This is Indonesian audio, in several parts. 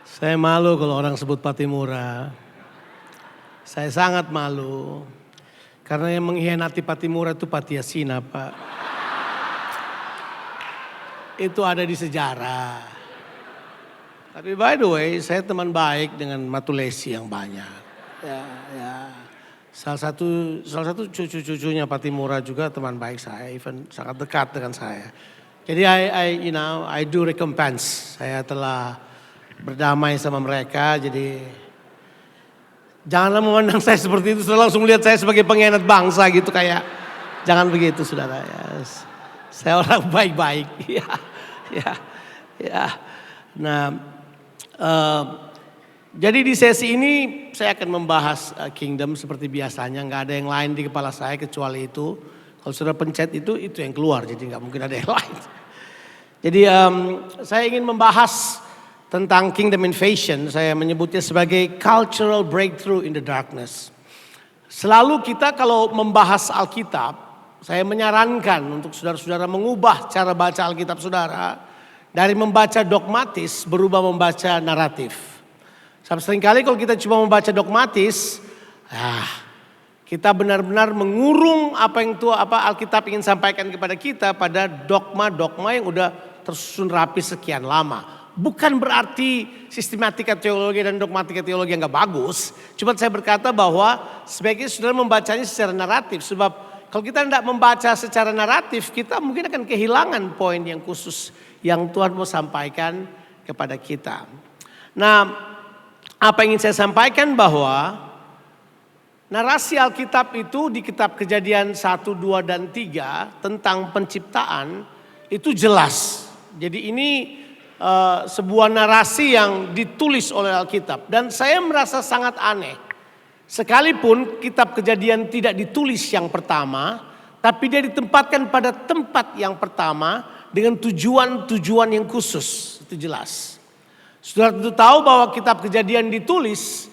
Saya malu kalau orang sebut Patimura. Saya sangat malu. Karena yang mengkhianati Patimura itu Patiasina, Pak. Itu ada di sejarah. Tapi by the way, saya teman baik dengan Matulesi yang banyak. Ya. Salah satu cucu-cucunya Patimura juga teman baik saya, even sangat dekat dengan saya. Jadi I do recompense. Saya telah berdamai sama mereka, jadi janganlah memandang saya seperti itu, sudah langsung lihat saya sebagai pengkhianat bangsa gitu kayak. Jangan begitu saudara ya. Saya orang baik-baik. Ya. Nah, jadi di sesi ini saya akan membahas kingdom seperti biasanya. Nggak ada yang lain di kepala saya kecuali itu. Kalau sudah pencet itu yang keluar. Jadi nggak mungkin ada yang lain. Jadi saya ingin membahas tentang kingdom invasion. Saya menyebutnya sebagai cultural breakthrough in the darkness. Selalu kita kalau membahas Alkitab, saya menyarankan untuk saudara-saudara mengubah cara baca Alkitab saudara. Dari membaca dogmatis berubah membaca naratif. Seringkali kalau kita cuma membaca dogmatis, kita benar-benar mengurung apa Alkitab ingin sampaikan kepada kita pada dogma-dogma yang udah tersusun rapi sekian lama. Bukan berarti sistematika teologi dan dogmatika teologi yang gak bagus. Cuma saya berkata bahwa sebaiknya saudara membacanya secara naratif. Sebab kalau kita tidak membaca secara naratif, kita mungkin akan kehilangan poin yang khusus yang Tuhan mau sampaikan kepada kita. Nah, apa yang ingin saya sampaikan bahwa narasi Alkitab itu di kitab Kejadian 1, 2, dan 3 tentang penciptaan itu jelas. Jadi ini sebuah narasi yang ditulis oleh Alkitab. Dan saya merasa sangat aneh. Sekalipun kitab Kejadian tidak ditulis yang pertama, tapi dia ditempatkan pada tempat yang pertama dengan tujuan-tujuan yang khusus. Itu jelas. Saudara tentu tahu bahwa kitab Kejadian ditulis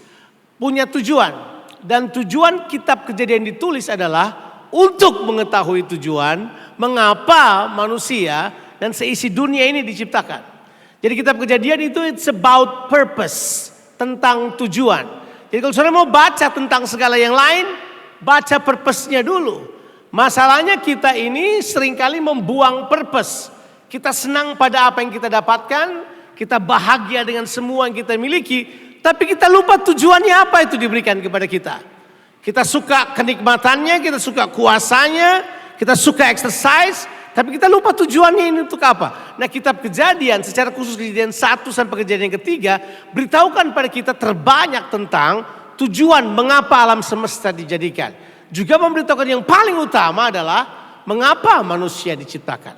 punya tujuan. Dan tujuan kitab Kejadian ditulis adalah untuk mengetahui tujuan mengapa manusia dan seisi dunia ini diciptakan. Jadi kitab Kejadian itu it's about purpose, tentang tujuan. Jadi kalau saudara mau baca tentang segala yang lain, baca purpose-nya dulu. Masalahnya kita ini seringkali membuang purpose. Kita senang pada apa yang kita dapatkan, kita bahagia dengan semua yang kita miliki, tapi kita lupa tujuannya apa itu diberikan kepada kita. Kita suka kenikmatannya, kita suka kuasanya, kita suka exercise, tapi kita lupa tujuannya ini untuk apa. Nah, kitab Kejadian secara khusus Kejadian 1 sampai Kejadian ketiga beritahukan pada kita terbanyak tentang tujuan mengapa alam semesta dijadikan. Juga memberitahukan yang paling utama adalah mengapa manusia diciptakan.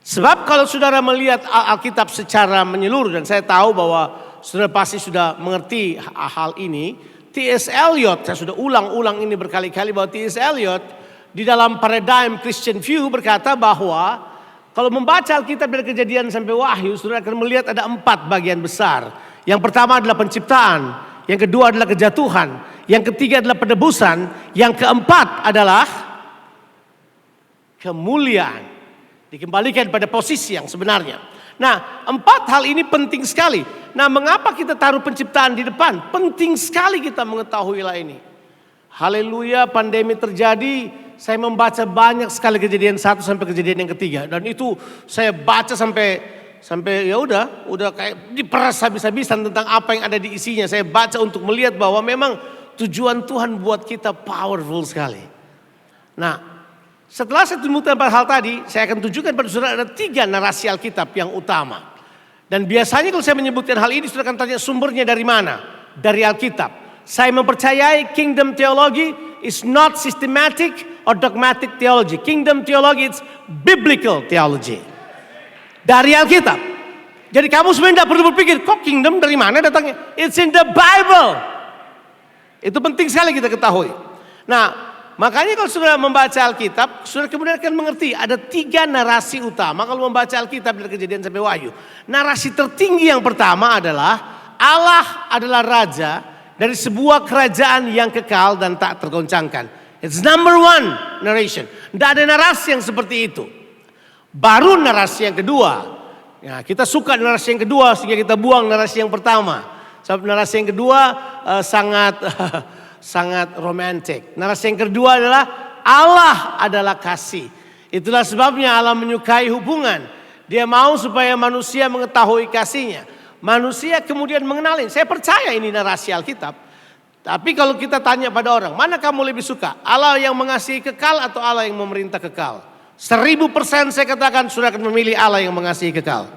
Sebab kalau saudara melihat Alkitab secara menyeluruh, dan saya tahu bahwa saudara pasti sudah mengerti hal ini. T.S. Eliot, saya sudah ulang-ulang ini berkali-kali bahwa T.S. Eliot di dalam Paradigm Christian View berkata bahwa kalau membaca Alkitab dari Kejadian sampai Wahyu, saudara akan melihat ada 4 bagian besar. Yang pertama adalah penciptaan, yang kedua adalah kejatuhan, yang ketiga adalah penebusan, yang keempat adalah kemuliaan. Dikembalikan pada posisi yang sebenarnya. Nah, 4 hal ini penting sekali. Nah, mengapa kita taruh penciptaan di depan? Penting sekali kita mengetahui ini. Haleluya, pandemi terjadi. Saya membaca banyak sekali Kejadian 1 sampai Kejadian yang ketiga. Dan itu saya baca sampai ya udah kayak diperas habis-habisan tentang apa yang ada di isinya. Saya baca untuk melihat bahwa memang tujuan Tuhan buat kita powerful sekali. Nah, setelah saya tunjukkan pada hal tadi, saya akan tunjukkan pada saudara ada 3 narasi Alkitab yang utama. Dan biasanya kalau saya menyebutkan hal ini, saudara akan tanya sumbernya dari mana? Dari Alkitab. Saya mempercayai kingdom theology is not systematic or dogmatic theology. Kingdom theology is biblical theology. Dari Alkitab. Jadi kamu sebenarnya tidak perlu berpikir, kok kingdom dari mana datangnya? It's in the Bible. Itu penting sekali kita ketahui. Nah, makanya kalau saudara membaca Alkitab, saudara kemudian akan mengerti ada 3 narasi utama kalau membaca Alkitab dari Kejadian sampai Wahyu. Narasi tertinggi yang pertama adalah Allah adalah raja dari sebuah kerajaan yang kekal dan tak tergoncangkan. It's number 1 narration. Tidak ada narasi yang seperti itu. Baru narasi yang kedua, Ya, kita suka narasi yang kedua sehingga kita buang narasi yang pertama. Sebab narasi yang kedua sangat sangat romantis. Narasi yang kedua adalah Allah adalah kasih. Itulah sebabnya Allah menyukai hubungan. Dia mau supaya manusia mengetahui kasihnya. Manusia kemudian mengenali. Saya percaya ini narasi Alkitab. Tapi kalau kita tanya pada orang, mana kamu lebih suka? Allah yang mengasihi kekal atau Allah yang memerintah kekal? 1000% saya katakan sudah akan memilih Allah yang mengasihi kekal.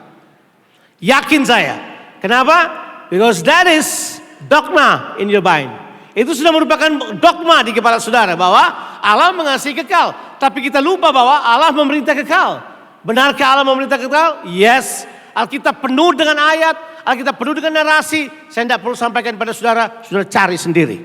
Yakin saya. Kenapa? Because that is dogma in your mind. Itu sudah merupakan dogma di kepala saudara bahwa Allah mengasihi kekal. Tapi kita lupa bahwa Allah memerintah kekal. Benarkah Allah memerintah kekal? Yes. Alkitab penuh dengan ayat, Alkitab penuh dengan narasi. Saya tidak perlu sampaikan pada saudara, saudara cari sendiri.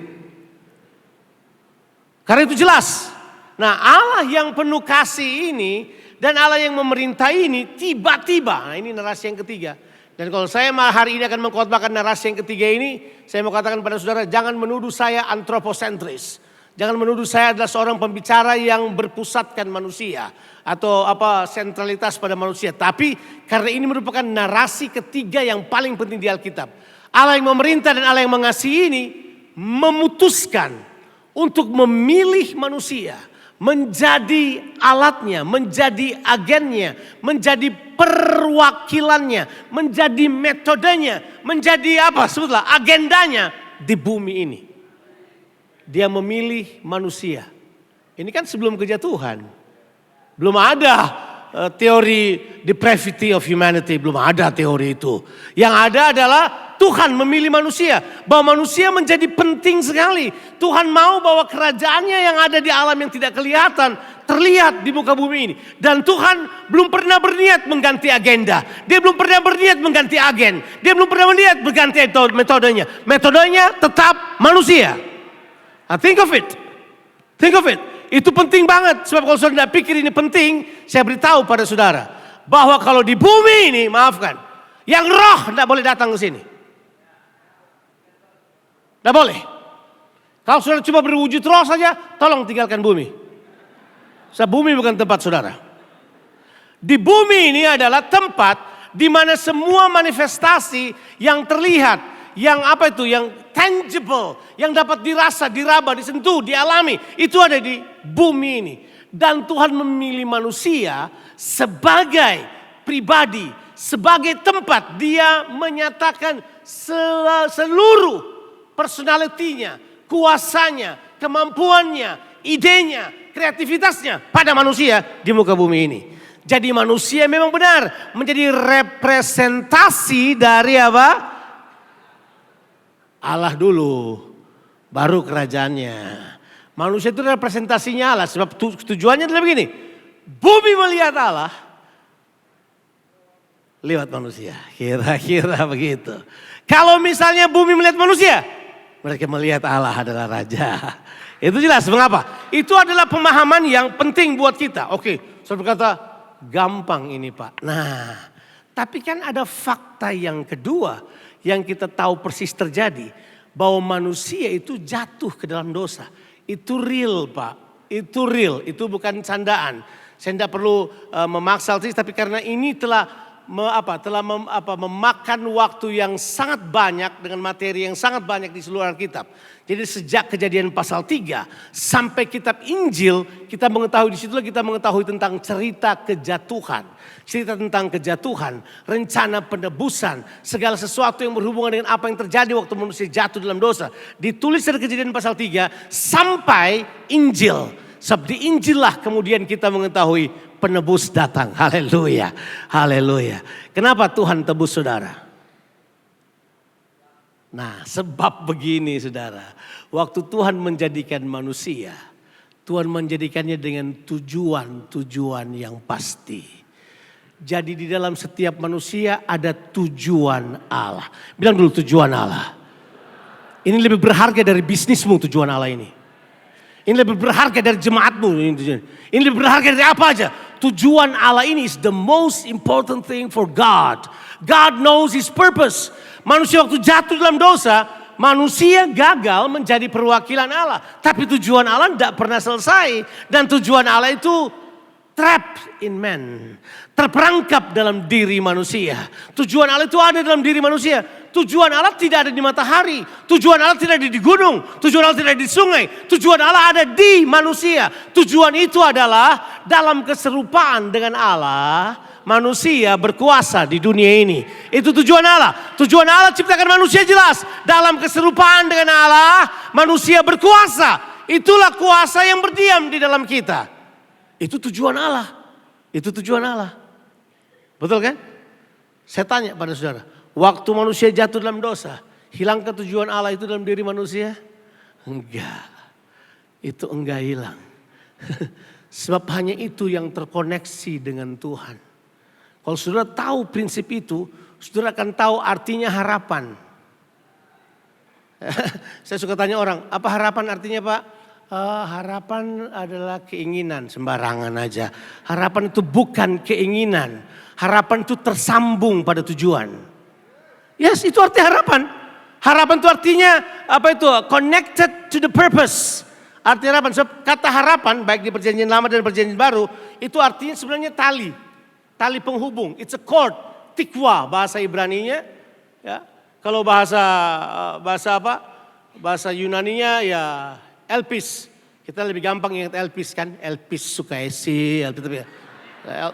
Karena itu jelas. Nah, Allah yang penuh kasih ini dan Allah yang memerintah ini tiba-tiba. Nah, ini narasi yang ketiga. Dan kalau saya hari ini akan mengkhotbahkan narasi yang ketiga ini, saya mau katakan pada saudara, jangan menuduh saya antroposentris. Jangan menuduh saya adalah seorang pembicara yang berpusatkan manusia atau sentralitas pada manusia. Tapi karena ini merupakan narasi ketiga yang paling penting di Alkitab. Allah yang memerintah dan Allah yang mengasihi ini memutuskan untuk memilih manusia menjadi alatnya, menjadi agennya, menjadi perwakilannya, menjadi metodenya, menjadi sebutlah agendanya di bumi ini. Dia memilih manusia. Ini kan sebelum kejatuhan. Belum ada teori depravity of humanity. Belum ada teori itu. Yang ada adalah Tuhan memilih manusia. Bahwa manusia menjadi penting sekali. Tuhan mau bahwa kerajaannya yang ada di alam yang tidak kelihatan terlihat di muka bumi ini. Dan Tuhan belum pernah berniat mengganti agenda. Dia belum pernah berniat mengganti agen. Dia belum pernah berniat mengganti metodenya. Metodenya tetap manusia. Think of it. Think of it. Itu penting banget. Sebab kalau saudara tidak pikir ini penting, saya beritahu pada saudara. Bahwa kalau di bumi ini, maafkan. Yang roh tidak boleh datang ke sini. Tidak boleh. Kalau saudara cuma berwujud roh saja, tolong tinggalkan bumi. Sebab bumi bukan tempat saudara. Di bumi ini adalah tempat di mana semua manifestasi yang terlihat, yang yang tangible, yang dapat dirasa, diraba, disentuh, dialami, itu ada di bumi ini. Dan Tuhan memilih manusia sebagai pribadi, sebagai tempat dia menyatakan seluruh personalitinya, kuasanya, kemampuannya, idenya, kreativitasnya pada manusia di muka bumi ini. Jadi manusia memang benar menjadi representasi dari Allah dulu, baru kerajaannya. Manusia itu representasinya Allah. Sebab tujuannya adalah begini. Bumi melihat Allah lewat manusia. Kira-kira begitu. Kalau misalnya bumi melihat manusia, mereka melihat Allah adalah Raja. Itu jelas. Mengapa? Itu adalah pemahaman yang penting buat kita. Oke, saya berkata gampang ini Pak. Nah, tapi kan ada fakta yang kedua yang kita tahu persis terjadi. Bahwa manusia itu jatuh ke dalam dosa. Itu real Pak. Itu real. Itu bukan candaan. Saya tidak perlu memaksa, tapi karena ini telah memakan waktu yang sangat banyak dengan materi yang sangat banyak di seluruh Alkitab. Jadi sejak Kejadian pasal 3 sampai kitab Injil, kita mengetahui di situlah kita mengetahui tentang cerita kejatuhan. Cerita tentang kejatuhan, rencana penebusan, segala sesuatu yang berhubungan dengan apa yang terjadi waktu manusia jatuh dalam dosa. Ditulis dari Kejadian pasal 3 sampai Injil. Sebab di Injil lah kemudian kita mengetahui penebus datang. Haleluya. Haleluya. Kenapa Tuhan tebus saudara? Nah, sebab begini saudara. Waktu Tuhan menjadikan manusia, Tuhan menjadikannya dengan tujuan-tujuan yang pasti. Jadi di dalam setiap manusia ada tujuan Allah. Bilang dulu tujuan Allah. Ini lebih berharga dari bisnismu tujuan Allah ini. Ini lebih berharga dari jemaatmu. Ini lebih berharga dari apa aja. Tujuan Allah ini is the most important thing for God. God knows his purpose. Manusia waktu jatuh dalam dosa, manusia gagal menjadi perwakilan Allah. Tapi tujuan Allah tidak pernah selesai. Dan tujuan Allah itu trapped in man. Terperangkap dalam diri manusia. Tujuan Allah itu ada dalam diri manusia. Tujuan Allah tidak ada di matahari. Tujuan Allah tidak ada di gunung. Tujuan Allah tidak ada di sungai. Tujuan Allah ada di manusia. Tujuan itu adalah dalam keserupaan dengan Allah. Manusia berkuasa di dunia ini. Itu tujuan Allah. Tujuan Allah ciptakan manusia jelas. Dalam keserupaan dengan Allah. Manusia berkuasa. Itulah kuasa yang berdiam di dalam kita. Itu tujuan Allah. Itu tujuan Allah. Betul kan? Saya tanya pada saudara. Waktu manusia jatuh dalam dosa. Hilangkah tujuan Allah itu dalam diri manusia? Enggak. Itu enggak hilang. Sebab hanya itu yang terkoneksi dengan Tuhan. Kalau saudara tahu prinsip itu. Saudara akan tahu artinya harapan. Saya suka tanya orang. Apa harapan artinya Pak? Harapan adalah keinginan, sembarangan aja. Harapan itu bukan keinginan. Harapan itu tersambung pada tujuan. Yes, itu arti harapan. Harapan itu artinya apa itu? Connected to the purpose. Arti harapan. Sebab kata harapan baik di perjanjian lama dan perjanjian baru itu artinya sebenarnya tali. Tali penghubung. It's a cord. Tikwa bahasa Ibraninya. Ya. Kalau bahasa apa? Bahasa Yunaninya ya Elpis. Kita lebih gampang ingat Elpis kan. Elpis Sukaisi.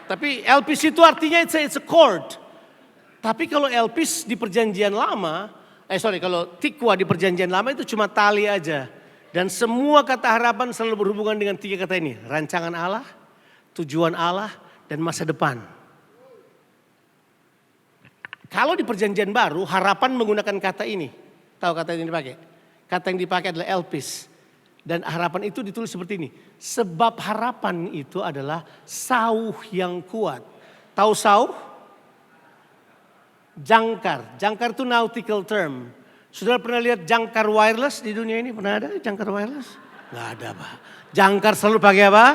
Tapi Elpis itu artinya it's a cord. Tapi kalau Elpis di perjanjian lama. Kalau tikwa di perjanjian lama itu cuma tali aja. Dan semua kata harapan selalu berhubungan dengan tiga kata ini. Rancangan Allah, tujuan Allah, dan masa depan. Kalau di perjanjian baru harapan menggunakan kata ini. Tahu kata yang dipakai? Kata yang dipakai adalah Elpis. Dan harapan itu ditulis seperti ini. Sebab harapan itu adalah sauh yang kuat. Tahu sauh? Jangkar. Jangkar itu nautical term. Saudara pernah lihat jangkar wireless di dunia ini? Pernah ada jangkar wireless? Nggak ada Pak. Jangkar selalu pakai apa?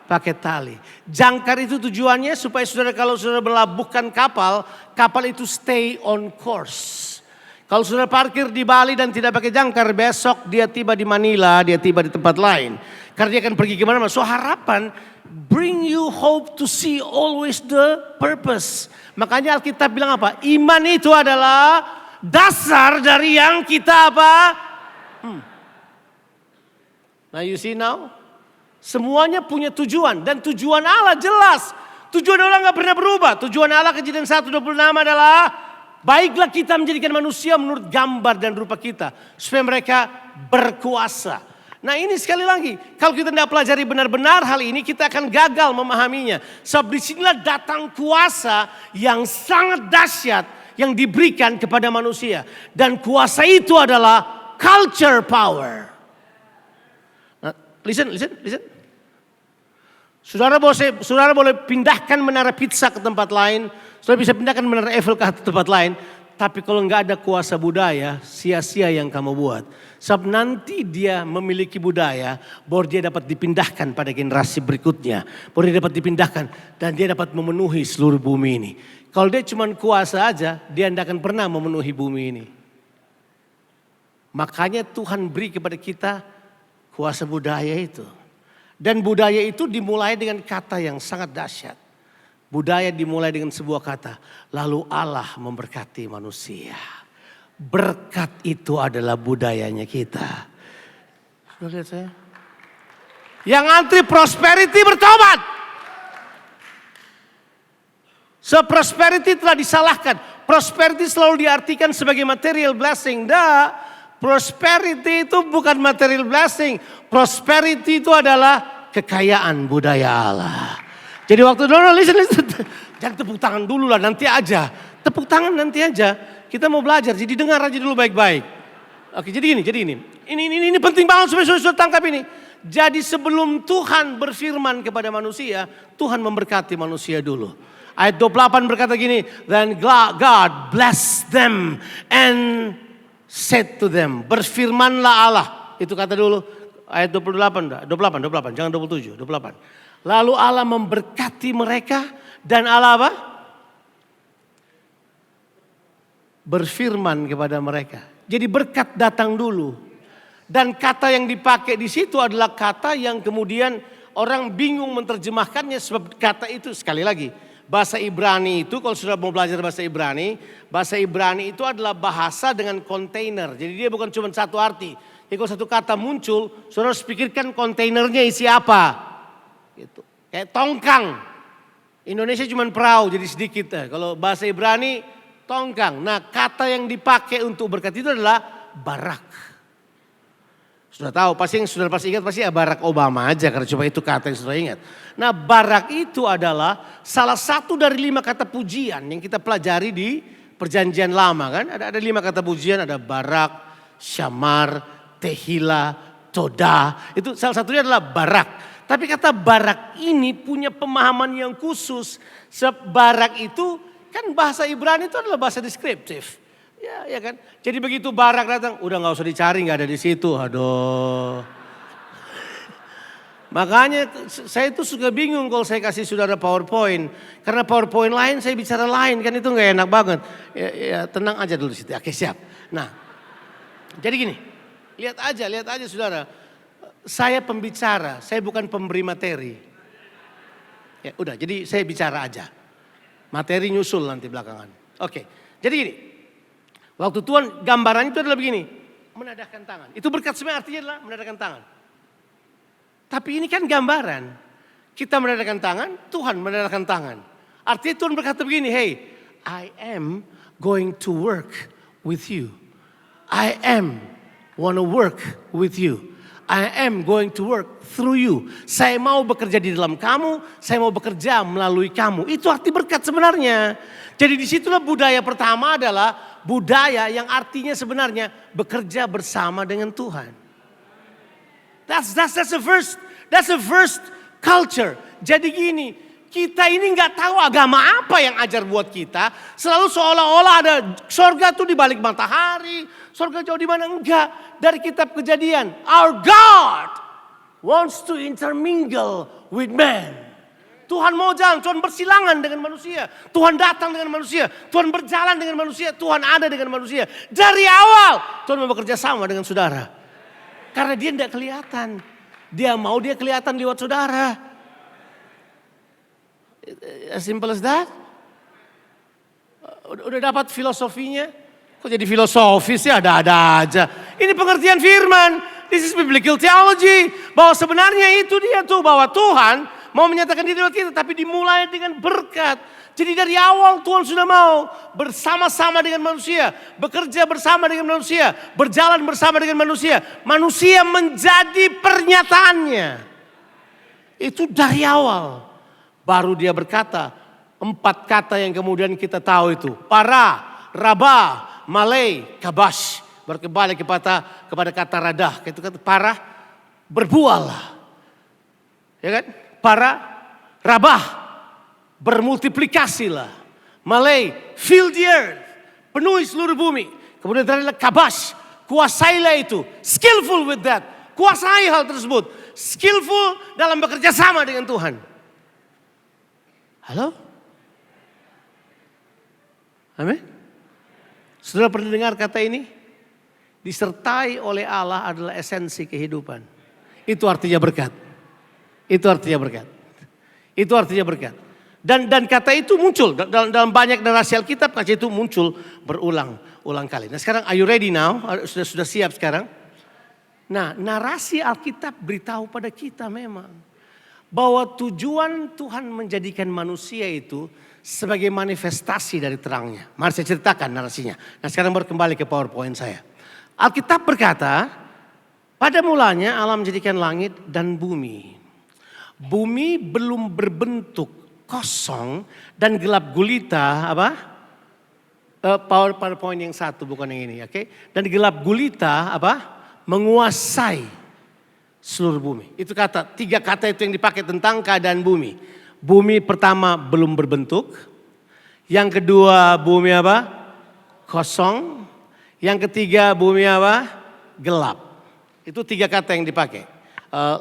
Pakai tali. Jangkar itu tujuannya supaya saudara kalau saudara melabuhkan kapal. Kapal itu stay on course. Kalau sudah parkir di Bali dan tidak pakai jangkar, besok dia tiba di Manila, dia tiba di tempat lain. Karena dia akan pergi kemana-mana. So harapan, bring you hope to see always the purpose. Makanya Alkitab bilang apa? Iman itu adalah dasar dari yang kita apa? Nah you see now? Semuanya punya tujuan. Dan tujuan Allah jelas. Tujuan Allah gak pernah berubah. Tujuan Allah Kejadian 1:26 adalah baiklah kita menjadikan manusia menurut gambar dan rupa kita. Supaya mereka berkuasa. Nah ini sekali lagi. Kalau kita tidak pelajari benar-benar hal ini. Kita akan gagal memahaminya. Sebab disinilah datang kuasa yang sangat dahsyat. Yang diberikan kepada manusia. Dan kuasa itu adalah culture power. Nah, listen. Saudara boleh pindahkan menara pizza ke tempat lain. Saudara bisa pindahkan menara Eiffel ke tempat lain. Tapi kalau nggak ada kuasa budaya, sia-sia yang kamu buat. Sebab nanti dia memiliki budaya, baru dia dapat dipindahkan pada generasi berikutnya. Baru dia dapat dipindahkan dan dia dapat memenuhi seluruh bumi ini. Kalau dia cuma kuasa aja, dia tidak akan pernah memenuhi bumi ini. Makanya Tuhan beri kepada kita kuasa budaya itu. Dan budaya itu dimulai dengan kata yang sangat dahsyat. Budaya dimulai dengan sebuah kata. Lalu Allah memberkati manusia. Berkat itu adalah budayanya kita. Sudah lihat saya? Yang antri prosperity bertobat. So prosperity telah disalahkan. Prosperity selalu diartikan sebagai material blessing. Prosperity itu bukan material blessing. Prosperity itu adalah kekayaan budaya Allah. Jadi waktu listen. Jangan tepuk tangan dulu lah, nanti aja. Tepuk tangan nanti aja. Kita mau belajar, jadi dengar aja dulu baik-baik. Oke, jadi ini. Ini penting banget supaya saudara tangkap ini. Jadi sebelum Tuhan berfirman kepada manusia, Tuhan memberkati manusia dulu. Ayat 28 berkata gini, then God bless them and said to them, berfirmanlah Allah. Itu kata dulu ayat 28, jangan 27, 28. Lalu Allah memberkati mereka dan Allah apa? Berfirman kepada mereka. Jadi berkat datang dulu. Dan kata yang dipakai di situ adalah kata yang kemudian orang bingung menerjemahkannya sebab kata itu sekali lagi. Bahasa Ibrani itu kalau sudah mau belajar bahasa Ibrani itu adalah bahasa dengan kontainer. Jadi dia bukan cuma satu arti. Jadi kalau satu kata muncul, saudara harus pikirkan kontainernya isi apa. Gitu. Kayak tongkang. Indonesia cuma perahu jadi sedikit. Kalau bahasa Ibrani tongkang. Nah kata yang dipakai untuk berkat itu adalah barak. Sudah tahu, pasti yang saudara pasti ingat pasti ya Barack Obama aja karena cuma itu kata yang saudara ingat. Nah barak itu adalah salah satu dari 5 kata pujian yang kita pelajari di perjanjian lama kan. Ada 5 kata pujian, ada barak, syamar, tehila, toda. Itu salah satunya adalah barak. Tapi kata barak ini punya pemahaman yang khusus. Sebab barak itu kan bahasa Ibrani itu adalah bahasa deskriptif. Ya kan. Jadi begitu barak datang, udah nggak usah dicari, nggak ada di situ. Aduh. Makanya saya tuh suka bingung kalau saya kasih saudara PowerPoint, karena PowerPoint lain saya bicara lain kan itu nggak enak banget. Ya tenang aja dulu situ. Oke siap. Nah, jadi gini, lihat aja saudara. Saya pembicara, saya bukan pemberi materi. Ya udah, jadi saya bicara aja. Materi nyusul nanti belakangan. Oke, jadi gini. Waktu Tuhan gambarannya itu adalah begini. Menadahkan tangan. Itu berkat sebenarnya artinya adalah menadahkan tangan. Tapi ini kan gambaran. Kita menadahkan tangan, Tuhan menadahkan tangan. Artinya Tuhan berkata begini. Hey, I am going to work with you. I am wanna work with you. I am going to work through you. Saya mau bekerja di dalam kamu, saya mau bekerja melalui kamu. Itu arti berkat sebenarnya. Jadi disitulah budaya pertama adalah budaya yang artinya sebenarnya bekerja bersama dengan Tuhan. That's the first culture. Jadi gini, kita ini nggak tahu agama apa yang ajar buat kita. Selalu seolah-olah ada sorga tuh di balik matahari, sorga jauh di mana enggak. Dari kitab Kejadian, our God wants to intermingle with man. Tuhan mau jalan, Tuhan bersilangan dengan manusia. Tuhan datang dengan manusia, Tuhan berjalan dengan manusia, Tuhan ada dengan manusia. Dari awal Tuhan mau bekerja sama dengan saudara. Karena dia tidak kelihatan. Dia mau dia kelihatan lewat saudara. As simple as that. Udah dapat filosofinya? Kok jadi filosofis ya, ada-ada aja. Ini pengertian firman. This is biblical theology. Bahwa sebenarnya itu dia tuh, bahwa Tuhan mau menyatakan diri lewat kita, tapi dimulai dengan berkat. Jadi dari awal Tuhan sudah mau bersama-sama dengan manusia, bekerja bersama dengan manusia, berjalan bersama dengan manusia. Manusia menjadi pernyataannya. Itu dari awal. Baru dia berkata, 4 kata yang kemudian kita tahu itu. Para, raba, malay, kabash. Berkembali kepada kata radah. Itu kata para, berbuahlah. Ya kan? Para, rabah, bermultiplikasilah. Malay, fill the earth, penuhi seluruh bumi. Kemudian adalah kabash, kuasailah itu. Skillful with that, kuasai hal tersebut. Skillful dalam bekerja sama dengan Tuhan. Halo? Amin? Saudara pernah dengar kata ini? Disertai oleh Allah adalah esensi kehidupan. Itu artinya berkat. Itu artinya berkat. Itu artinya berkat. Dan kata itu muncul dalam banyak narasi Alkitab, kata itu muncul berulang kali. Nah sekarang are you ready now? Sudah siap sekarang? Nah narasi Alkitab beritahu pada kita memang bahwa tujuan Tuhan menjadikan manusia itu sebagai manifestasi dari terangnya. Mari saya ceritakan narasinya. Nah sekarang baru kembali ke PowerPoint saya. Alkitab berkata, pada mulanya Allah menjadikan langit dan bumi. Bumi belum berbentuk, kosong dan gelap gulita, apa? PowerPoint yang satu bukan yang ini, oke? Dan gelap gulita, apa? Menguasai seluruh bumi. Itu 3 kata itu yang dipakai tentang keadaan bumi. Bumi pertama belum berbentuk. Yang kedua bumi apa? Kosong. Yang ketiga bumi apa? Gelap. Itu 3 kata yang dipakai.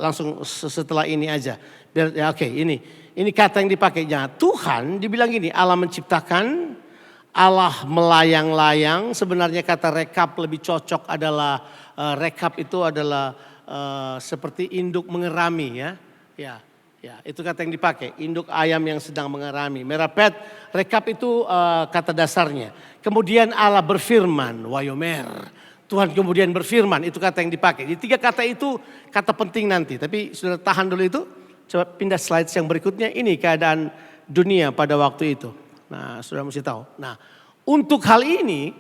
Langsung setelah ini aja. Biar, ya oke, ini kata yang dipakainya. Tuhan dibilang gini, Allah menciptakan, Allah melayang-layang. Sebenarnya kata rekap lebih cocok adalah rekap itu adalah seperti induk mengerami ya. Ya, ya, itu kata yang dipakai. Induk ayam yang sedang mengerami. Merapet, rekap itu kata dasarnya. Kemudian Allah berfirman, wayomer. Tuhan kemudian berfirman, itu kata yang dipakai. Jadi 3 kata itu kata penting nanti. Tapi sudah tahan dulu itu. Coba pindah slide yang berikutnya. Ini keadaan dunia pada waktu itu. Nah, saudara mesti tahu. Nah, untuk hal ini,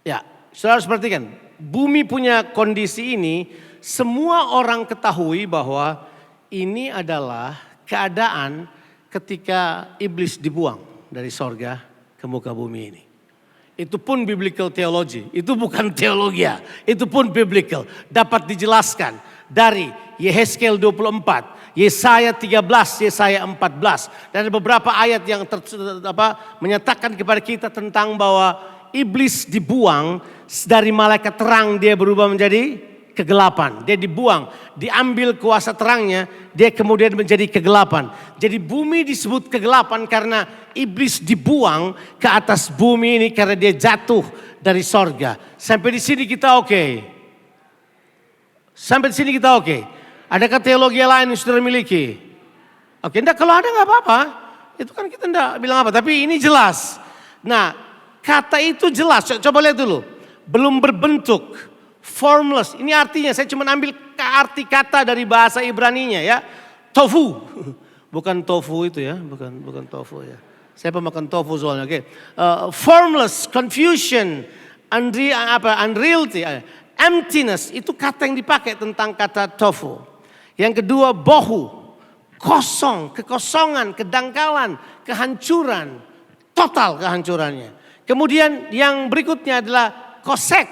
ya, saudara harus perhatikan. Bumi punya kondisi ini, semua orang ketahui bahwa ini adalah keadaan ketika iblis dibuang dari sorga ke muka bumi ini. Itu pun biblical theology, itu bukan teologi, itu pun biblical. Dapat dijelaskan dari Yehezkiel 24, Yesaya 13, Yesaya 14. Dan ada beberapa ayat yang menyatakan kepada kita tentang bahwa iblis dibuang dari malaikat terang, dia berubah menjadi kegelapan. Dia dibuang, diambil kuasa terangnya, dia kemudian menjadi kegelapan. Jadi bumi disebut kegelapan karena iblis dibuang ke atas bumi ini karena dia jatuh dari sorga. Sampai di sini kita oke. Sampai di sini kita oke. Adakah teologi lain yang saudara miliki? Oke, enggak, kalau ada enggak apa-apa. Itu kan kita enggak bilang apa, tapi ini jelas. Nah, kata itu jelas. Coba lihat dulu. Belum berbentuk, formless. Ini artinya, saya cuma ambil arti kata dari bahasa Ibraninya ya. Tofu. Bukan tofu itu ya, bukan tofu ya. Saya pemakan tofu soalnya, oke. Formless, confusion, unreality, emptiness, itu kata yang dipakai tentang kata tofu. Yang kedua, bohu, kosong, kekosongan, kedangkalan, kehancuran, total kehancurannya. Kemudian yang berikutnya adalah kosek.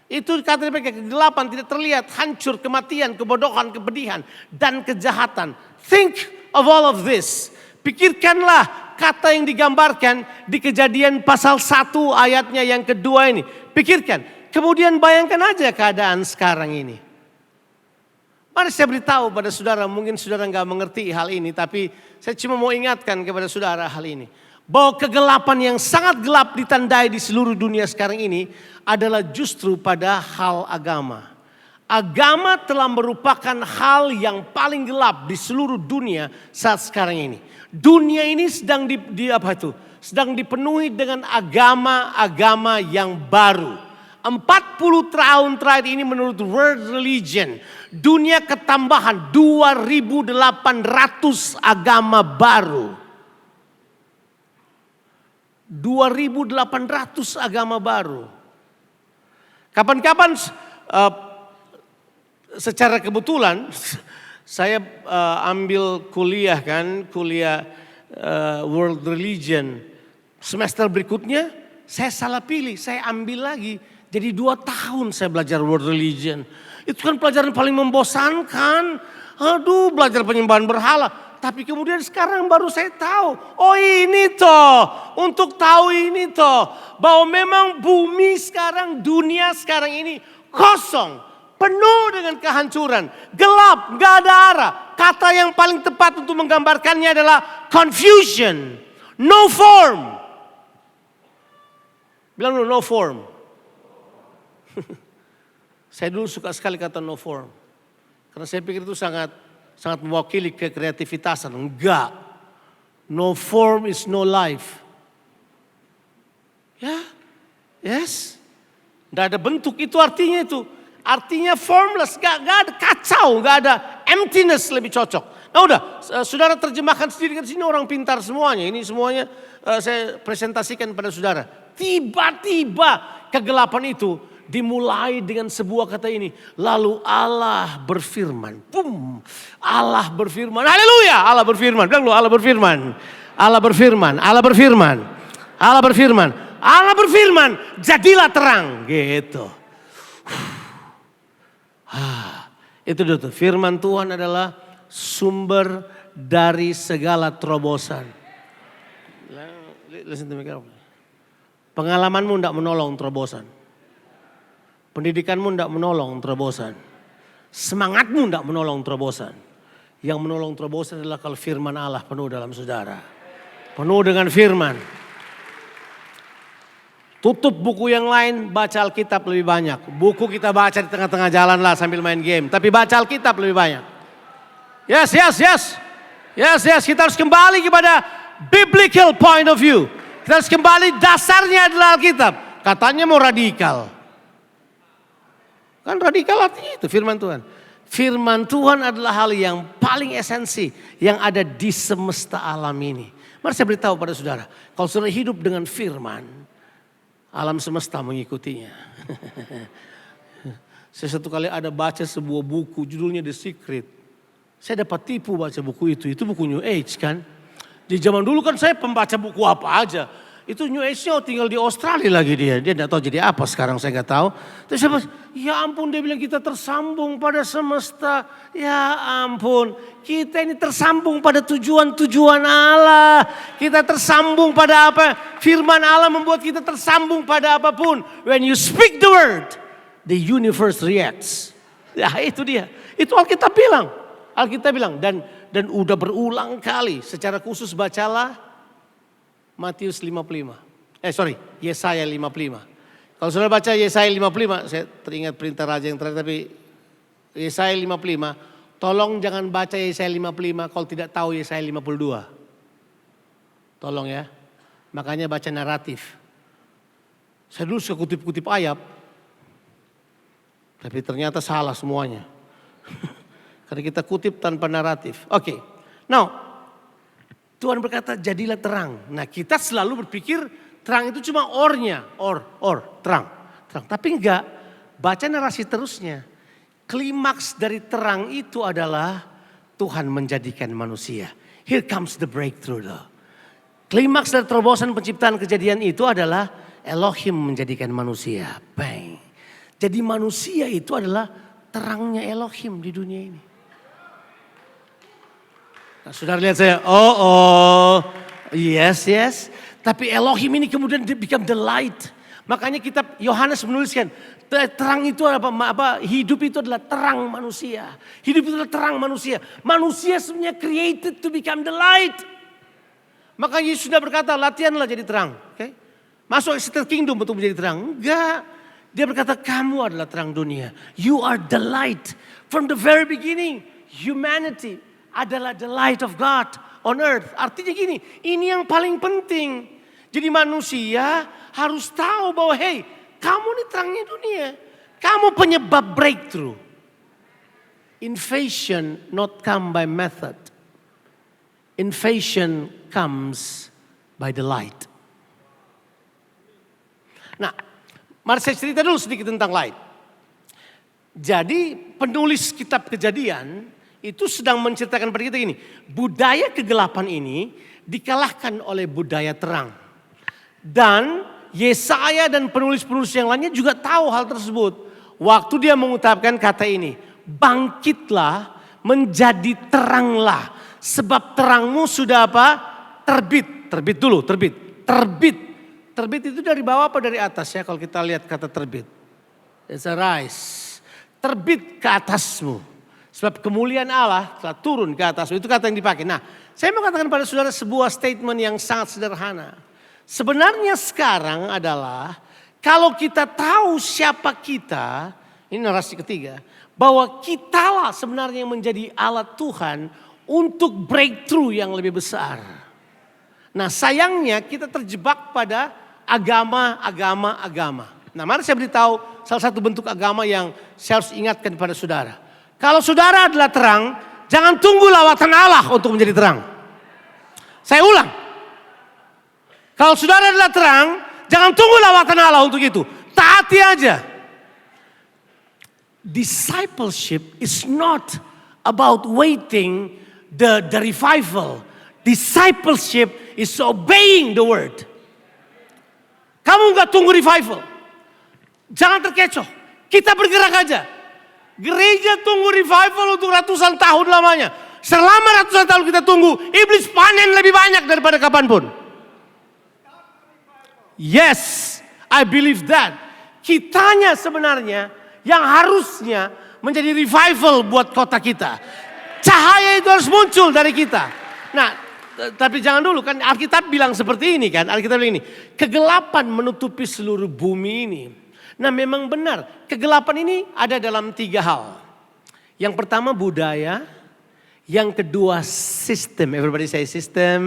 Itu kata dipakai kegelapan, tidak terlihat, hancur, kematian, kebodohan, kepedihan, dan kejahatan. Think of all of this. Pikirkanlah kata yang digambarkan di Kejadian pasal 1 ayatnya yang kedua ini. Pikirkan. Kemudian bayangkan aja keadaan sekarang ini. Mari saya beritahu pada saudara, mungkin saudara nggak mengerti hal ini, tapi saya cuma mau ingatkan kepada saudara hal ini. Bahwa kegelapan yang sangat gelap ditandai di seluruh dunia sekarang ini adalah justru pada hal agama. Agama telah merupakan hal yang paling gelap di seluruh dunia saat sekarang ini. Dunia ini sedang sedang dipenuhi dengan agama-agama yang baru. 40 tahun terakhir ini menurut World Religion, dunia ketambahan 2.800 agama baru. 2.800 agama baru. Kapan-kapan secara kebetulan saya ambil kuliah World Religion. Semester berikutnya saya salah pilih, saya ambil lagi. Jadi 2 tahun saya belajar World Religion. Itu kan pelajaran paling membosankan. Aduh, belajar penyembahan berhala. Tapi kemudian sekarang baru saya tahu. Oh ini toh, untuk tahu ini toh. Bahwa memang bumi sekarang, dunia sekarang ini kosong. Penuh dengan kehancuran. Gelap, gak ada arah. Kata yang paling tepat untuk menggambarkannya adalah confusion. No form. Bilang dulu no form. Saya dulu suka sekali kata no form. Karena saya pikir itu sangat mewakili kekreativitasan. Enggak. No form is no life. Ya. Yes. Enggak ada bentuk, itu artinya itu. Artinya formless, gak ada kacau, gak ada emptiness, lebih cocok. Nah udah, saudara terjemahkan sendiri, kan sini orang pintar semuanya. Ini semuanya saya presentasikan pada saudara. Tiba-tiba kegelapan itu dimulai dengan sebuah kata ini. Lalu Allah berfirman. Boom. Allah berfirman. Haleluya. Allah berfirman. Bilang lu Allah berfirman. Allah berfirman. Allah berfirman. Allah berfirman. Allah berfirman. Jadilah terang. Gitu. Itu tuh. Firman Tuhan adalah sumber dari segala terobosan. Listen to me. Pengalamanmu tidak menolong terobosan. Pendidikanmu tidak menolong terobosan. Semangatmu tidak menolong terobosan. Yang menolong terobosan adalah kalau firman Allah penuh dalam saudara. Penuh dengan firman. Tutup buku yang lain, baca Alkitab lebih banyak. Buku kita baca di tengah-tengah jalan lah sambil main game. Tapi baca Alkitab lebih banyak. Yes, yes, yes. Yes, yes, kita harus kembali kepada biblical point of view. Kita harus kembali, dasarnya adalah Alkitab. Katanya mau radikal. Kan radikal artinya itu firman Tuhan. Firman Tuhan adalah hal yang paling esensi yang ada di semesta alam ini. Mari saya beritahu pada saudara, kalau saudara hidup dengan firman, alam semesta mengikutinya. Saya satu kali ada baca sebuah buku, judulnya The Secret. Saya dapat tipu baca buku itu buku New Age kan. Di zaman dulu kan saya pembaca buku apa aja. Itu New Age-nya tinggal di Australia lagi dia. Dia tidak tahu jadi apa sekarang, saya nggak tahu. Terus saya ya ampun, dia bilang kita tersambung pada semesta. Ya ampun, kita ini tersambung pada tujuan-tujuan Allah. Kita tersambung pada apa? Firman Allah membuat kita tersambung pada apapun. When you speak the word, the universe reacts. Ya itu dia. Itu Alkitab bilang. Alkitab bilang dan udah berulang kali secara khusus bacalah Matius 55. Yesaya 55. Kalau saudara baca Yesaya 55, saya teringat perintah raja yang terakhir, tapi Yesaya 55, tolong jangan baca Yesaya 55 kalau tidak tahu Yesaya 52. Tolong ya. Makanya baca naratif. Saya dulu suka kutip-kutip ayat, tapi ternyata salah semuanya. Karena kita kutip tanpa naratif. Oke. Now, Tuhan berkata jadilah terang. Nah kita selalu berpikir terang itu cuma ornya. Terang. Tapi enggak, baca narasi terusnya. Klimaks dari terang itu adalah Tuhan menjadikan manusia. Here comes the breakthrough though. Klimaks dari terobosan penciptaan kejadian itu adalah Elohim menjadikan manusia. Bang. Jadi manusia itu adalah terangnya Elohim di dunia ini. Nah, saudara lihat saya, yes. Tapi Elohim ini kemudian become the light. Makanya kitab Yohanes menuliskan, terang itu apa? Hidup itu adalah terang manusia. Hidup itu adalah terang manusia. Manusia sebenarnya created to become the light. Maka Yesus sudah berkata, latihanlah jadi terang. Okay? Masuk Exeter Kingdom untuk menjadi terang. Enggak. Dia berkata, kamu adalah terang dunia. You are the light. From the very beginning, humanity adalah the light of God on earth. Artinya gini, ini yang paling penting. Jadi manusia harus tahu bahwa hey, kamu ini terangnya dunia. Kamu penyebab breakthrough. Invasion not come by method. Invasion comes by the light. Nah, mari saya cerita dulu sedikit tentang light. Jadi penulis kitab Kejadian itu sedang menceritakan pada kita gini, budaya kegelapan ini dikalahkan oleh budaya terang. Dan Yesaya dan penulis-penulis yang lainnya juga tahu hal tersebut. Waktu dia mengutarakan kata ini, bangkitlah menjadi teranglah. Sebab terangmu sudah apa? Terbit. Terbit dulu, terbit. Terbit itu dari bawah apa dari atas ya kalau kita lihat kata terbit. It's a rise. Terbit ke atasmu. Sebab kemuliaan Allah telah turun ke atas. Itu kata yang dipakai. Nah, saya mau katakan pada saudara sebuah statement yang sangat sederhana. Sebenarnya sekarang adalah kalau kita tahu siapa kita, ini narasi ketiga, bahwa kitalah sebenarnya yang menjadi alat Tuhan untuk breakthrough yang lebih besar. Nah, sayangnya kita terjebak pada agama. Nah, mari saya beritahu salah satu bentuk agama yang saya harus ingatkan pada saudara. Kalau saudara adalah terang, jangan tunggu lawatan Allah untuk menjadi terang. Saya ulang. Kalau saudara adalah terang, jangan tunggu lawatan Allah untuk itu. Taati aja. Discipleship is not about waiting the revival. Discipleship is obeying the word. Kamu nggak tunggu revival. Jangan terkecoh. Kita bergerak aja. Gereja tunggu revival untuk ratusan tahun lamanya. Selama ratusan tahun kita tunggu, iblis panen lebih banyak daripada kapanpun. Yes, I believe that. Kitanya sebenarnya yang harusnya menjadi revival buat kota kita. Cahaya itu harus muncul dari kita. Nah, tapi jangan dulu kan Alkitab bilang seperti ini kan. Alkitab bilang ini, kegelapan menutupi seluruh bumi ini. Nah memang benar, kegelapan ini ada dalam 3 hal. Yang pertama budaya, Yang kedua sistem. Everybody say sistem.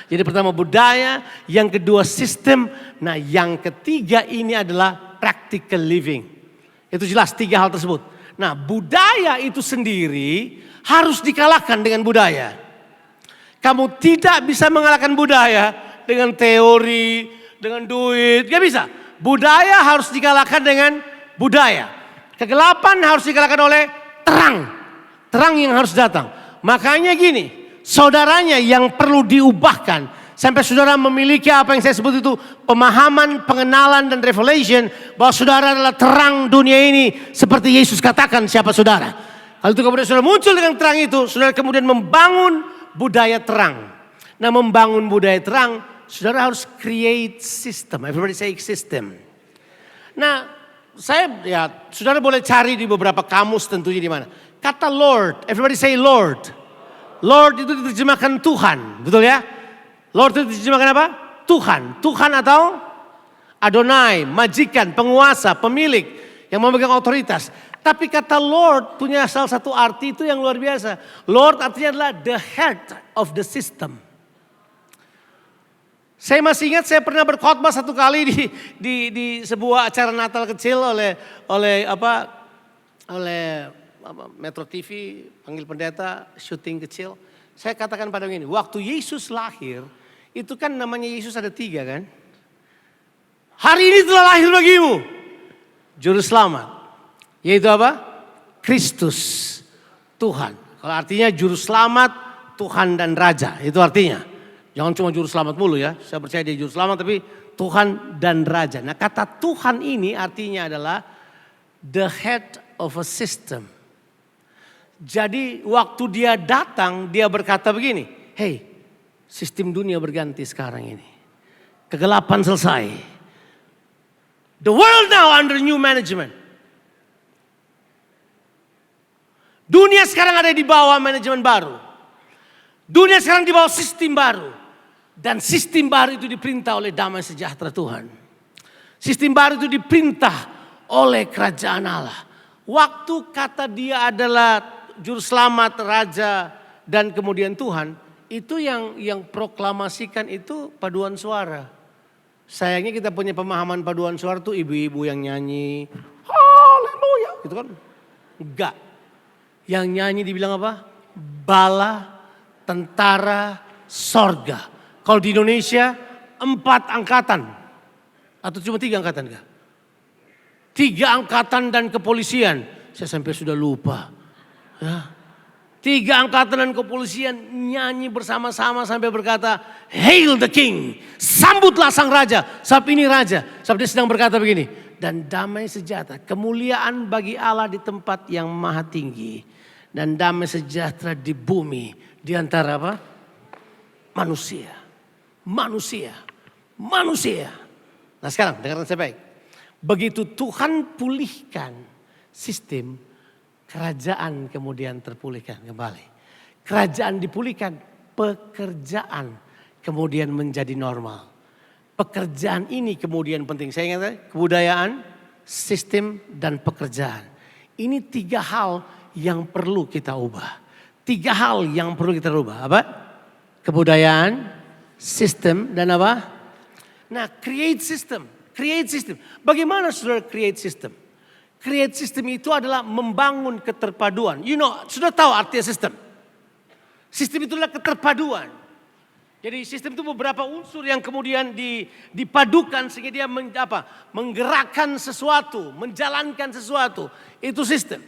Jadi pertama budaya, yang kedua sistem. Nah yang ketiga ini adalah practical living. Itu jelas 3 hal tersebut. Nah budaya itu sendiri harus dikalahkan dengan budaya. Kamu tidak bisa mengalahkan budaya dengan teori, dengan duit. Gak bisa. Budaya harus dikalahkan dengan budaya. Kegelapan harus dikalahkan oleh terang. Terang yang harus datang. Makanya gini, saudaranya yang perlu diubahkan. Sampai saudara memiliki apa yang saya sebut itu pemahaman, pengenalan dan revelation. Bahwa saudara adalah terang dunia ini. Seperti Yesus katakan siapa saudara. Kalau itu kemudian saudara muncul dengan terang itu. Saudara kemudian membangun budaya terang. Nah membangun budaya terang, saudara harus create system. Everybody say system. Nah saudara boleh cari di beberapa kamus tentunya di mana. Kata Lord, everybody say Lord. Lord itu diterjemahkan Tuhan, betul ya? Lord itu diterjemahkan apa? Tuhan. Tuhan atau Adonai, majikan, penguasa, pemilik yang memegang otoritas. Tapi kata Lord punya salah satu arti itu yang luar biasa. Lord artinya adalah the head of the system. Saya masih ingat saya pernah berkhotbah satu kali di sebuah acara Natal kecil oleh Metro TV, panggil pendeta, syuting kecil. Saya katakan pada begini, waktu Yesus lahir, itu kan namanya Yesus ada 3 kan. Hari ini telah lahir bagimu Juru Selamat. Yaitu apa? Kristus, Tuhan. Kalau artinya Juru Selamat, Tuhan dan Raja. Itu artinya. Jangan cuma Juru Selamat mulu ya. Saya percaya dia Juru Selamat tapi Tuhan dan Raja. Nah kata Tuhan ini artinya adalah the head of a system. Jadi waktu dia datang dia berkata begini. Hey, sistem dunia berganti sekarang ini. Kegelapan selesai. The world now under new management. Dunia sekarang ada di bawah manajemen baru. Dunia sekarang di bawah sistem baru. Dan sistem baru itu diperintah oleh damai sejahtera Tuhan. Sistem baru itu diperintah oleh kerajaan Allah. Waktu kata dia adalah Juru Selamat, Raja, dan kemudian Tuhan. Itu yang proklamasikan itu paduan suara. Sayangnya kita punya pemahaman paduan suara tuh ibu-ibu yang nyanyi. Haleluya. Gitu kan. Enggak. Yang nyanyi dibilang apa? Bala, tentara, sorga. Kalau di Indonesia 4 angkatan. Atau cuma 3 angkatan enggak? 3 angkatan dan kepolisian. Saya sampai sudah lupa. Ya. 3 angkatan dan kepolisian nyanyi bersama-sama sampai berkata, Hail the King, sambutlah sang raja. Sebab ini raja, sebab dia sedang berkata begini. Dan damai sejahtera, kemuliaan bagi Allah di tempat yang maha tinggi. Dan damai sejahtera di bumi, di antara apa? Manusia. Manusia. Manusia. Nah sekarang dengarkan saya baik. Begitu Tuhan pulihkan sistem, kerajaan kemudian terpulihkan kembali. Kerajaan dipulihkan, pekerjaan kemudian menjadi normal. Pekerjaan ini kemudian penting. Saya ingat kebudayaan, sistem dan pekerjaan. Ini 3 hal yang perlu kita ubah. 3 hal yang perlu kita ubah. Apa? Kebudayaan, sistem dan apa? Nah, create system. Create system. Bagaimana saudara create system? Create system itu adalah membangun keterpaduan. You know, sudah tahu artinya sistem. Sistem itu adalah keterpaduan. Jadi sistem itu beberapa unsur yang kemudian dipadukan sehingga dia menggerakkan sesuatu, menjalankan sesuatu. Itu sistem.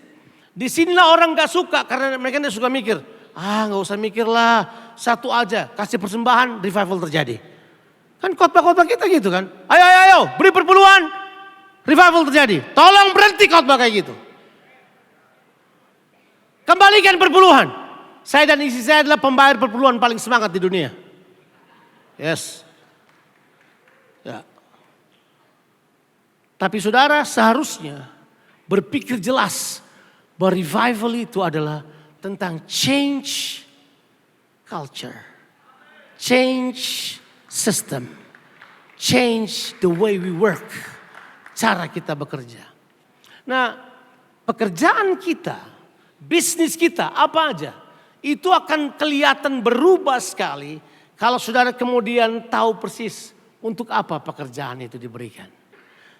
Di sinilah orang gak suka karena mereka tidak suka mikir. Gak usah mikirlah, satu aja kasih persembahan, revival terjadi. Kan khotbah-khotbah kita gitu kan. Ayo, beri perpuluhan. Revival terjadi. Tolong berhenti khotbah kayak gitu. Kembalikan perpuluhan. Saya dan istri saya adalah pembayar perpuluhan paling semangat di dunia. Yes. Ya. Tapi saudara seharusnya berpikir jelas bahwa revival itu adalah tentang change culture. Change system. Change the way we work. Cara kita bekerja. Nah, pekerjaan kita, bisnis kita, apa aja. Itu akan kelihatan berubah sekali kalau saudara kemudian tahu persis untuk apa pekerjaan itu diberikan.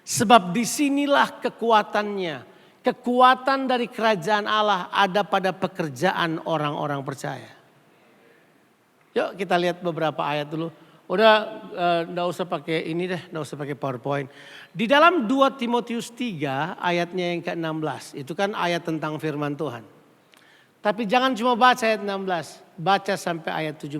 Sebab disinilah kekuatannya. Kekuatan dari kerajaan Allah ada pada pekerjaan orang-orang percaya. Yuk kita lihat beberapa ayat dulu. Udah enggak usah pakai ini deh, enggak usah pakai PowerPoint. Di dalam 2 Timotius 3 ayatnya yang ke-16. Itu kan ayat tentang firman Tuhan. Tapi jangan cuma baca ayat 16. Baca sampai ayat 17.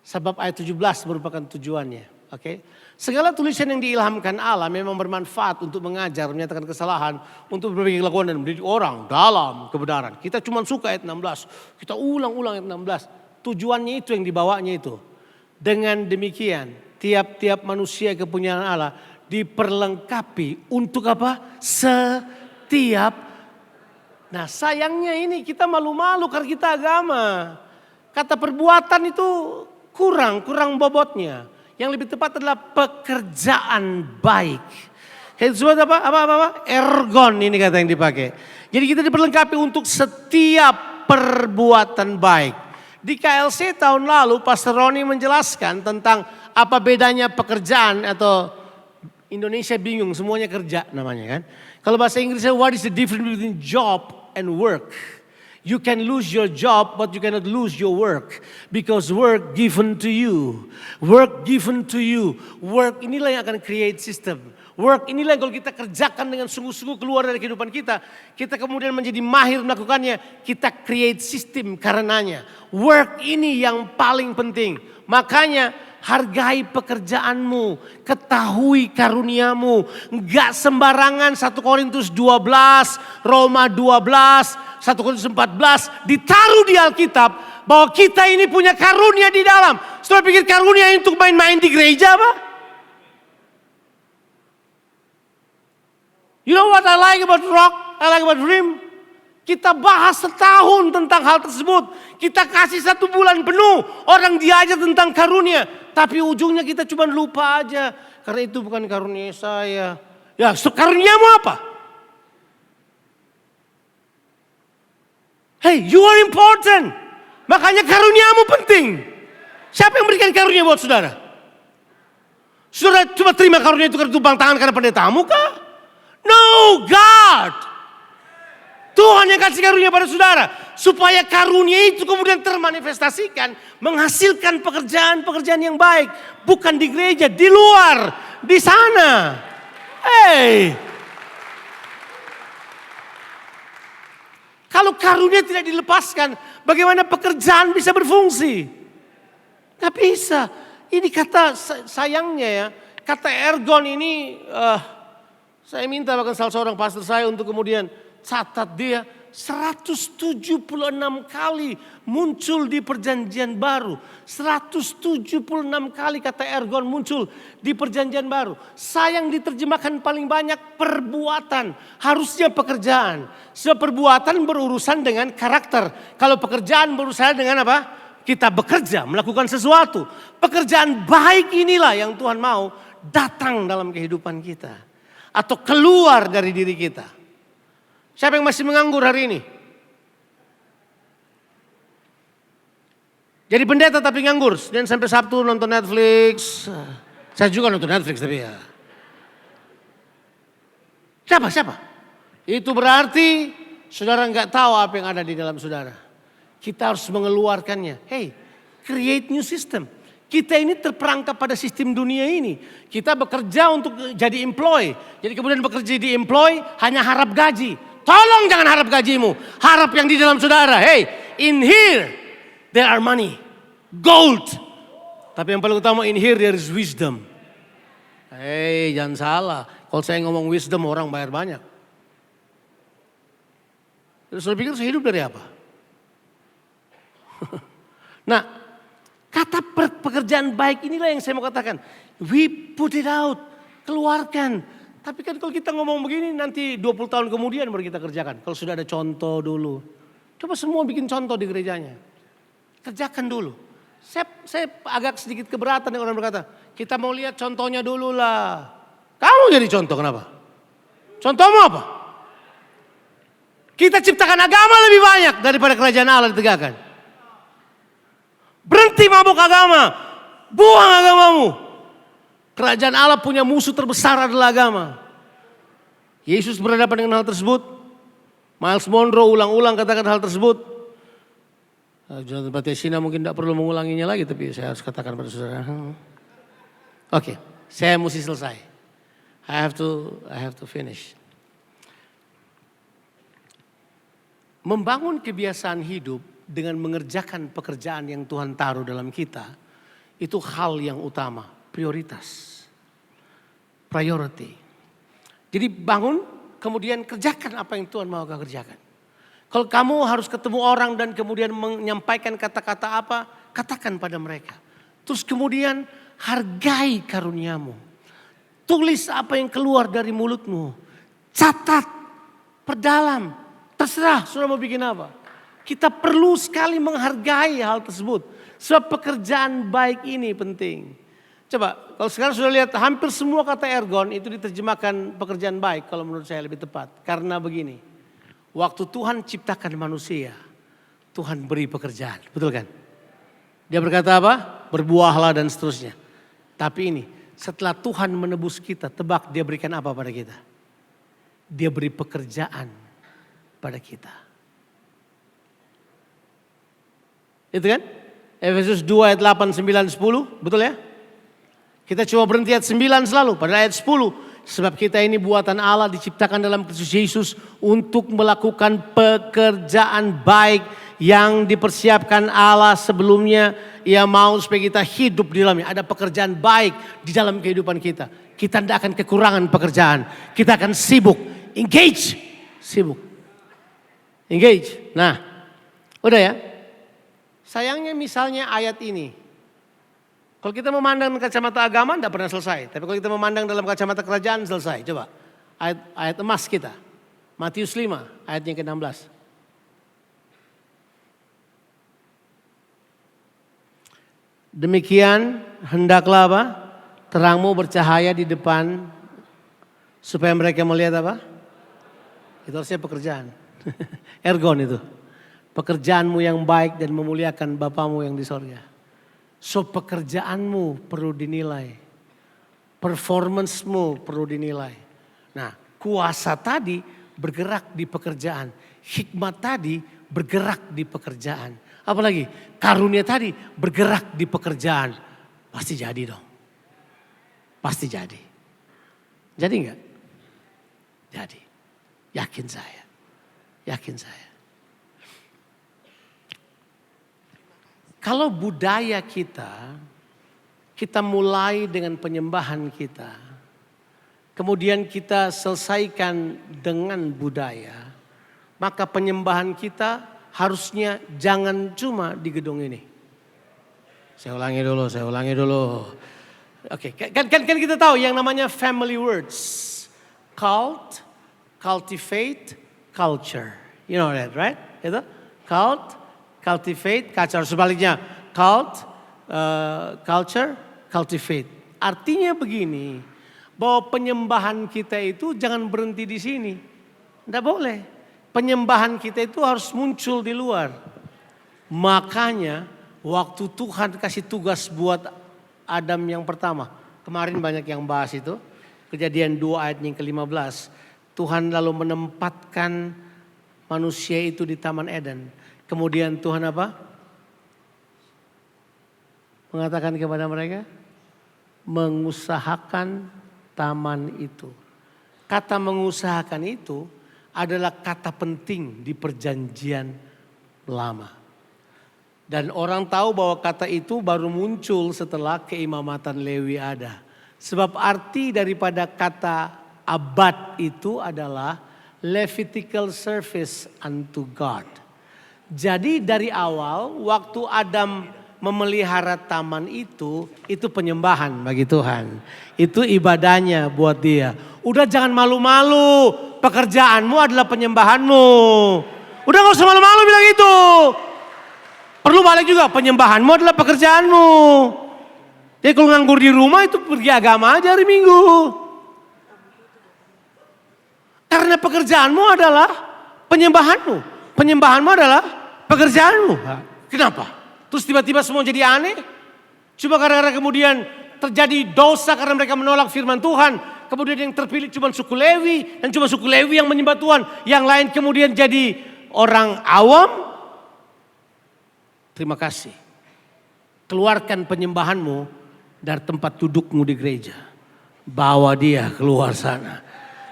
Sebab ayat 17 merupakan tujuannya. Oke? Segala tulisan yang diilhamkan Allah memang bermanfaat untuk mengajar, menyatakan kesalahan, untuk berbagai kelakuan dan mendidik orang dalam kebenaran. Kita cuma suka ayat 16. Kita ulang-ulang ayat 16. Tujuannya itu yang dibawanya itu. Dengan demikian, tiap-tiap manusia kepunyaan Allah diperlengkapi untuk apa? Setiap. Nah sayangnya ini kita malu-malu karena kita agama. Kata perbuatan itu kurang bobotnya. Yang lebih tepat adalah pekerjaan baik. Itu apa? Ergon ini kata yang dipakai. Jadi kita diperlengkapi untuk setiap perbuatan baik. Di KLC tahun lalu Pastor Roni menjelaskan tentang apa bedanya pekerjaan atau Indonesia bingung semuanya kerja namanya kan. Kalau bahasa Inggrisnya what is the difference between job and work? You can lose your job but you cannot lose your work. Because work given to you. Work given to you. Work inilah yang akan create system. Work inilah yang kalau kita kerjakan dengan sungguh-sungguh keluar dari kehidupan kita. Kita kemudian menjadi mahir melakukannya. Kita create sistem karenanya. Work ini yang paling penting. Makanya hargai pekerjaanmu. Ketahui karuniamu. Enggak sembarangan 1 Korintus 12, Roma 12, 1 Korintus 14 ditaruh di Alkitab. Bahwa kita ini punya karunia di dalam. Saudara pikir karunia untuk main-main di gereja apa? You know what I like about rock? I like about dream. Kita bahas setahun tentang hal tersebut. Kita kasih 1 bulan penuh. Orang diajar tentang karunia. Tapi ujungnya kita cuma lupa aja. Karena itu bukan karunia saya. Ya karuniamu apa? Hey, you are important. Makanya karuniamu penting. Siapa yang berikan karunia buat saudara? Saudara cuma terima karunia itu karena tumpang tangan karena pendetamu kah? No, God. Tuhan yang kasih karunia pada saudara. Supaya karunia itu kemudian termanifestasikan. Menghasilkan pekerjaan-pekerjaan yang baik. Bukan di gereja, di luar. Di sana. Hey. Kalau karunia tidak dilepaskan. Bagaimana pekerjaan bisa berfungsi? Gak bisa. Ini kata sayangnya ya. Kata ergon ini. Saya minta bahkan salah seorang pastor saya untuk kemudian catat dia 176 kali muncul di perjanjian baru. 176 kali kata ergon muncul di perjanjian baru. Sayang diterjemahkan paling banyak perbuatan. Harusnya pekerjaan. Sebab perbuatan berurusan dengan karakter. Kalau pekerjaan berurusan dengan apa? Kita bekerja, melakukan sesuatu. Pekerjaan baik inilah yang Tuhan mau datang dalam kehidupan kita. Atau keluar dari diri kita. Siapa yang masih menganggur hari ini? Jadi pendeta tapi nganggur. Dan sampai Sabtu nonton Netflix. Saya juga nonton Netflix tapi ya. Siapa? Itu berarti saudara nggak tahu apa yang ada di dalam saudara. Kita harus mengeluarkannya. Hey, create new system. Kita ini terperangkap pada sistem dunia ini. Kita bekerja untuk jadi employee. Jadi kemudian bekerja di employee hanya harap gaji. Tolong jangan harap gajimu. Harap yang di dalam saudara. Hey, in here there are money. Gold. Tapi yang paling utama in here there is wisdom. Hey, jangan salah. Kalau saya ngomong wisdom orang bayar banyak. Terus saya pikir saya hidup dari apa? Nah, kata pekerjaan baik inilah yang saya mau katakan. We put it out. Keluarkan. Tapi kan kalau kita ngomong begini nanti 20 tahun kemudian baru kita kerjakan. Kalau sudah ada contoh dulu. Coba semua bikin contoh di gerejanya. Kerjakan dulu. Saya agak sedikit keberatan dengan orang berkata. Kita mau lihat contohnya dulu lah. Kamu jadi contoh kenapa? Contohmu apa? Kita ciptakan agama lebih banyak daripada kerajaan Allah ditegakkan. Berhenti mabuk agama. Buang agamamu. Kerajaan Allah punya musuh terbesar adalah agama. Yesus berhadapan dengan hal tersebut. Miles Monroe ulang-ulang katakan hal tersebut. Jonathan Batesina mungkin tidak perlu mengulanginya lagi, tapi saya harus katakan pada saudara. Oke, saya mesti selesai. I have to finish. Membangun kebiasaan hidup dengan mengerjakan pekerjaan yang Tuhan taruh dalam kita, itu hal yang utama, prioritas. Priority. Jadi bangun, kemudian kerjakan apa yang Tuhan mau kau kerjakan. Kalau kamu harus ketemu orang dan kemudian menyampaikan kata-kata apa, katakan pada mereka. Terus kemudian hargai karuniamu. Tulis apa yang keluar dari mulutmu. Catat, perdalam, terserah sudah mau bikin apa. Kita perlu sekali menghargai hal tersebut. Sebab pekerjaan baik ini penting. Coba, kalau sekarang sudah lihat hampir semua kata ergon itu diterjemahkan pekerjaan baik kalau menurut saya lebih tepat. Karena begini, waktu Tuhan ciptakan manusia, Tuhan beri pekerjaan. Betul kan? Dia berkata apa? Berbuahlah dan seterusnya. Tapi ini, setelah Tuhan menebus kita, tebak dia berikan apa pada kita? Dia beri pekerjaan pada kita. Itu kan? Efesus 2 ayat 8, 9, 10, betul ya? Kita cuma berhenti ayat 9 selalu, pada ayat 10. Sebab kita ini buatan Allah diciptakan dalam Kristus Yesus untuk melakukan pekerjaan baik yang dipersiapkan Allah sebelumnya. Ia mau supaya kita hidup di dalamnya. Ada pekerjaan baik di dalam kehidupan kita. Kita tidak akan kekurangan pekerjaan. Kita akan sibuk. Engage. Sibuk. Engage. Nah, udah ya. Sayangnya misalnya ayat ini. Kalau kita memandang dengan kacamata agama tidak pernah selesai. Tapi kalau kita memandang dalam kacamata kerajaan selesai. Coba ayat emas kita. Matius 5 ayat yang ke-16. Demikian hendaklah apa? Terangmu bercahaya di depan. Supaya mereka melihat apa? Itu harusnya pekerjaan. Ergon itu. Pekerjaanmu yang baik dan memuliakan Bapamu yang di sorga. So pekerjaanmu perlu dinilai. Performancemu perlu dinilai. Nah, kuasa tadi bergerak di pekerjaan. Hikmat tadi bergerak di pekerjaan. Apalagi karunia tadi bergerak di pekerjaan. Pasti jadi dong. Pasti jadi. Jadi enggak? Jadi. Yakin saya. Yakin saya. Kalau budaya kita mulai dengan penyembahan kita. Kemudian kita selesaikan dengan budaya. Maka penyembahan kita harusnya jangan cuma di gedung ini. Saya ulangi dulu. Oke, kan kita tahu yang namanya family words. Cult, cultivate, culture. You know that, right? Itu cult, cultivate, culture. Sebaliknya, cult, culture, cultivate. Artinya begini, bahwa penyembahan kita itu jangan berhenti di sini. Tidak boleh. Penyembahan kita itu harus muncul di luar. Makanya waktu Tuhan kasih tugas buat Adam yang pertama. Kemarin banyak yang bahas itu. Kejadian 2 ayat yang ke-15. Tuhan lalu menempatkan manusia itu di Taman Eden. Kemudian Tuhan apa? Mengatakan kepada mereka. Mengusahakan taman itu. Kata mengusahakan itu adalah kata penting di perjanjian lama. Dan orang tahu bahwa kata itu baru muncul setelah keimamatan Lewi ada. Sebab arti daripada kata abad itu adalah Levitical service unto God. Jadi dari awal waktu Adam memelihara taman itu penyembahan bagi Tuhan. Itu ibadahnya buat dia. Udah jangan malu-malu, pekerjaanmu adalah penyembahanmu. Udah gak usah malu-malu bilang itu. Perlu balik juga, penyembahanmu adalah pekerjaanmu. Jadi kalau nganggur di rumah itu pergi agama aja hari Minggu. Karena pekerjaanmu adalah penyembahanmu. Penyembahanmu adalah pekerjaanmu. Kenapa? Terus tiba-tiba semua jadi aneh? Cuma karena kemudian terjadi dosa karena mereka menolak firman Tuhan. Kemudian yang terpilih cuma suku Lewi. Dan cuma suku Lewi yang menyembah Tuhan. Yang lain kemudian jadi orang awam. Terima kasih. Keluarkan penyembahanmu dari tempat dudukmu di gereja. Bawa dia keluar sana.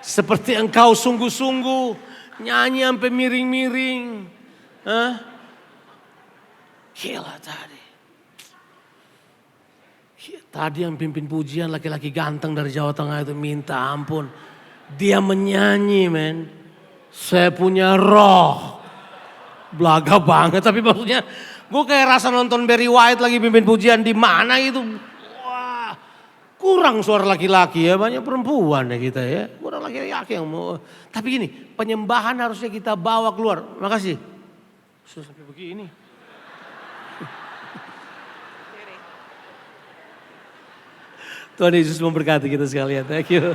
Seperti engkau sungguh-sungguh nyanyi sampai miring-miring. Gila tadi. Tadi yang pimpin pujian laki-laki ganteng dari Jawa Tengah itu minta ampun. Dia menyanyi men. Saya punya roh. Belaga banget tapi maksudnya gue kayak rasa nonton Barry White lagi pimpin pujian di mana itu. Wah kurang suara laki-laki ya, banyak perempuan ya kita ya. Kurang laki-laki yang mau. Tapi gini, penyembahan harusnya kita bawa keluar. Makasih. Sudah sampai begini. Tuhan Yesus memberkati kita sekalian. Thank you.